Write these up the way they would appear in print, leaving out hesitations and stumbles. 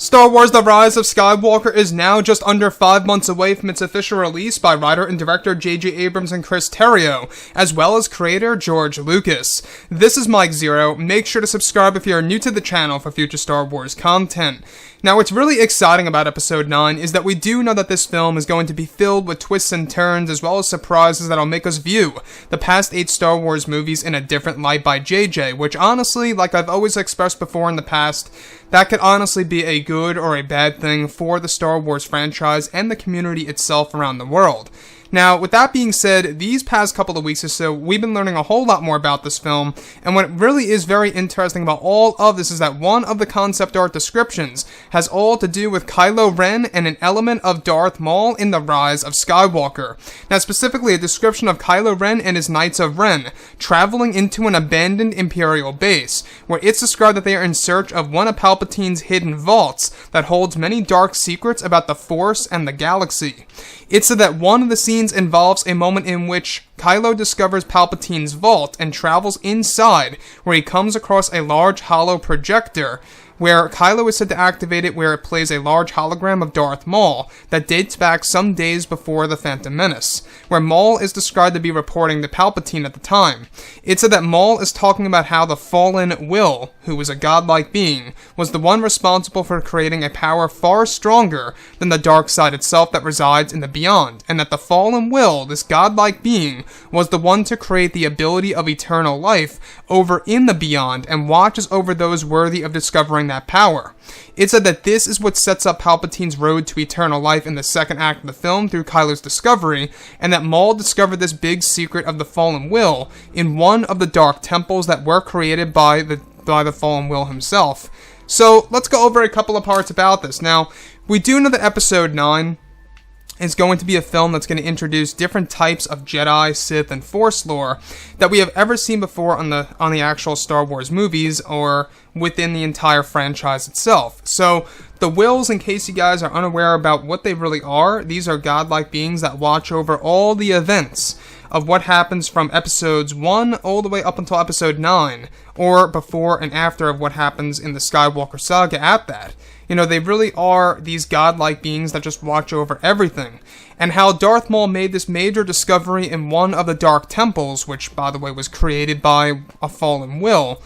Star Wars The Rise of Skywalker is now just under 5 months away from its official release by writer and director J.J. Abrams and Chris Terrio, as well as creator George Lucas. This is Mike Zero. Make sure to subscribe if you are new to the channel for future Star Wars content. Now, what's really exciting about Episode 9 is that we do know that this film is going to be filled with twists and turns, as well as surprises that'll make us view the past 8 Star Wars movies in a different light by JJ, which honestly, like I've always expressed before in the past, that could honestly be a good or a bad thing for the Star Wars franchise and the community itself around the world. Now, with that being said, these past couple of weeks or so, we've been learning a whole lot more about this film, and what really is very interesting about all of this is that one of the concept art descriptions has all to do with Kylo Ren and an element of Darth Maul in The Rise of Skywalker. Now, specifically, a description of Kylo Ren and his Knights of Ren traveling into an abandoned Imperial base, where it's described that they are in search of one of Palpatine's hidden vaults that holds many dark secrets about the Force and the galaxy. It's said that one of the scenes involves a moment in which Kylo discovers Palpatine's vault and travels inside, where he comes across a large hollow projector, where Kylo is said to activate it, where it plays a large hologram of Darth Maul that dates back some days before The Phantom Menace, where Maul is described to be reporting to Palpatine at the time. It's said that Maul is talking about how the fallen Will, who was a godlike being, was the one responsible for creating a power far stronger than the dark side itself that resides in the Beyond, and that the fallen Will, this godlike being, was the one to create the ability of eternal life over in the Beyond and watches over those worthy of discovering that power. It said that this is what sets up Palpatine's road to eternal life in the second act of the film through Kylo's discovery, and that Maul discovered this big secret of the fallen Will in one of the dark temples that were created by the fallen Will himself. So let's go over a couple of parts about this. Now, we do know that Episode 9 is going to be a film that's going to introduce different types of Jedi, Sith, and Force lore that we have ever seen before on the actual Star Wars movies or within the entire franchise itself. So, the Wills, in case you guys are unaware about what they really are, these are godlike beings that watch over all the events of what happens from Episodes 1 all the way up until Episode 9, or before and after of what happens in the Skywalker saga at that. You know, they really are these godlike beings that just watch over everything. And how Darth Maul made this major discovery in one of the Dark Temples, which, by the way, was created by a fallen Will.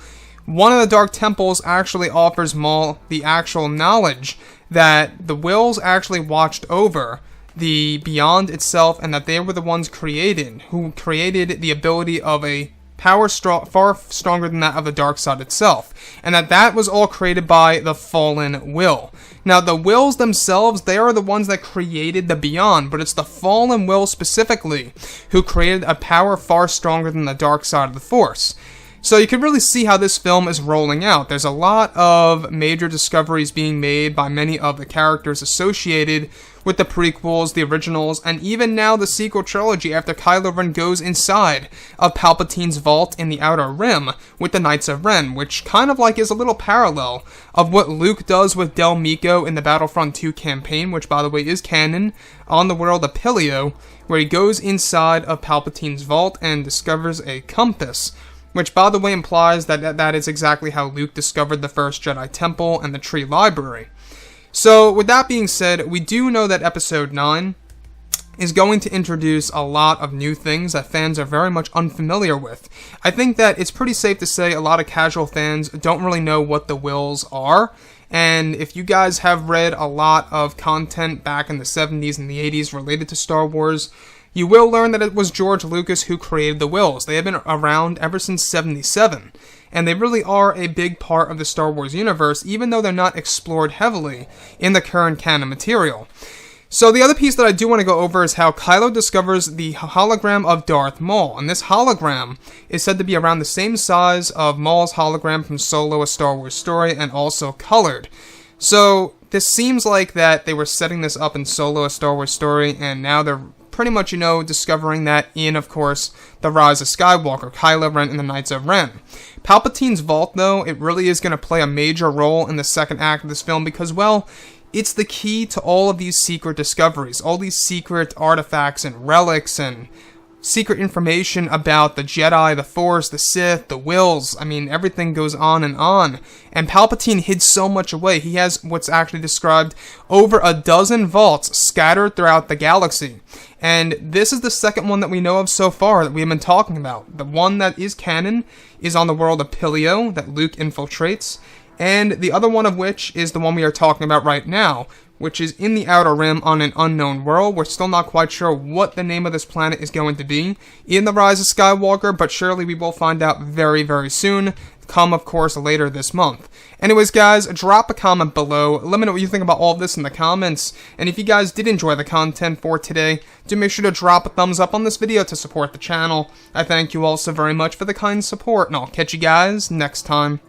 One of the Dark Temples actually offers Maul the actual knowledge that the Wills actually watched over the Beyond itself, and that they were the ones who created the ability of a power far stronger than that of the dark side itself, and that was all created by the fallen Will. Now, the Wills themselves, they are the ones that created the Beyond, but it's the fallen Will specifically who created a power far stronger than the dark side of the Force. So you can really see how this film is rolling out. There's a lot of major discoveries being made by many of the characters associated with the prequels, the originals, and even now the sequel trilogy after Kylo Ren goes inside of Palpatine's vault in the Outer Rim with the Knights of Ren, which kind of like is a little parallel of what Luke does with Del Meeko in the Battlefront 2 campaign, which by the way is canon, on the world of Pilio, where he goes inside of Palpatine's vault and discovers a compass, which by the way implies that that is exactly how Luke discovered the first Jedi Temple and the Tree Library. So, with that being said, we do know that Episode 9 is going to introduce a lot of new things that fans are very much unfamiliar with. I think that it's pretty safe to say a lot of casual fans don't really know what the Wills are, and if you guys have read a lot of content back in the 70s and the 80s related to Star Wars, you will learn that it was George Lucas who created the Wills. They have been around ever since '77, and they really are a big part of the Star Wars universe, even though they're not explored heavily in the current canon material. So the other piece that I do want to go over is how Kylo discovers the hologram of Darth Maul, and this hologram is said to be around the same size of Maul's hologram from Solo: A Star Wars Story, and also colored. So this seems like that they were setting this up in Solo: A Star Wars Story, and now they're pretty much, discovering that in, of course, The Rise of Skywalker, Kylo Ren and the Knights of Ren. Palpatine's vault, though, it really is going to play a major role in the second act of this film because, well, it's the key to all of these secret discoveries, all these secret artifacts and relics and secret information about the Jedi, the Force, the Sith, the Wills. I mean, everything goes on. And Palpatine hid so much away. He has what's actually described over a dozen vaults scattered throughout the galaxy. And this is the second one that we know of so far that we have been talking about. The one that is canon is on the world of Pilio that Luke infiltrates. And the other one of which is the one we are talking about right now, which is in the Outer Rim on an unknown world. We're still not quite sure what the name of this planet is going to be in The Rise of Skywalker, but surely we will find out very, very soon. Come, of course, later this month. Anyways, guys, drop a comment below. Let me know what you think about all of this in the comments. And if you guys did enjoy the content for today, do make sure to drop a thumbs up on this video to support the channel. I thank you all so very much for the kind support, and I'll catch you guys next time.